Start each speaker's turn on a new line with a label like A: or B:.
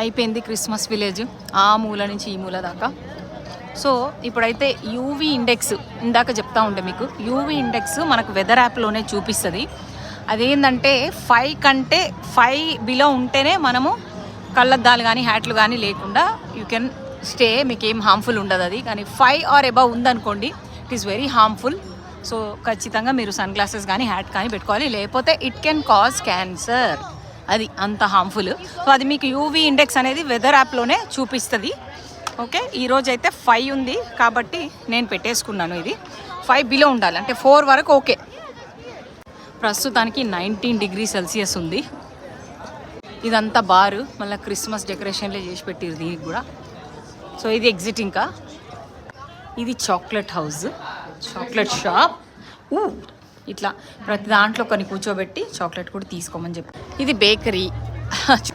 A: అయిపోయింది Christmas village, ఆ మూల నుంచి ఈ మూల దాకా. సో ఇప్పుడైతే యూవీ ఇండెక్స్ ఇందాక చెప్తా ఉంటే మీకు యూవీ ఇండెక్స్ మనకు వెదర్ యాప్లోనే చూపిస్తుంది. అదేంటంటే 5 కంటే 5 బిలో ఉంటేనే మనము కళ్ళద్దాలు కానీ హ్యాట్లు కానీ లేకుండా యూ కెన్ స్టే, మీకు ఏం హార్మ్ఫుల్ ఉండదు అది. కానీ 5 ఆర్ అబవ్ ఉందనుకోండి it is very harmful. So ఖచ్చితంగా మీరు సన్ గ్లాసెస్ కానీ హ్యాట్ కానీ పెట్టుకోవాలి, లేకపోతే ఇట్ కెన్ కాజ్ క్యాన్సర్, అది అంత హార్మ్ఫుల్. సో అది మీకు యూవీ ఇండెక్స్ అనేది వెదర్ యాప్లోనే చూపిస్తుంది. ఓకే, ఈరోజు అయితే 5 ఉంది కాబట్టి నేను పెట్టేసుకున్నాను. ఇది 5 బిలో ఉండాలి, అంటే 4 వరకు ఓకే. ప్రస్తుతానికి 19 డిగ్రీ సెల్సియస్ ఉంది. ఇదంతా బారు, మళ్ళీ క్రిస్మస్ డెకరేషన్లే చేసి పెట్టిరు దీనికి కూడా. సో ఇది ఎగ్జిట్. ఇంకా ఇది చాక్లెట్ హౌస్, చాక్లెట్ షాప్. ఇట్లా ప్రతి దాంట్లో కొన్ని కూర్చోబెట్టి చాక్లెట్ కూడా తీసుకోమని చెప్పి. ఇది బేకరీ.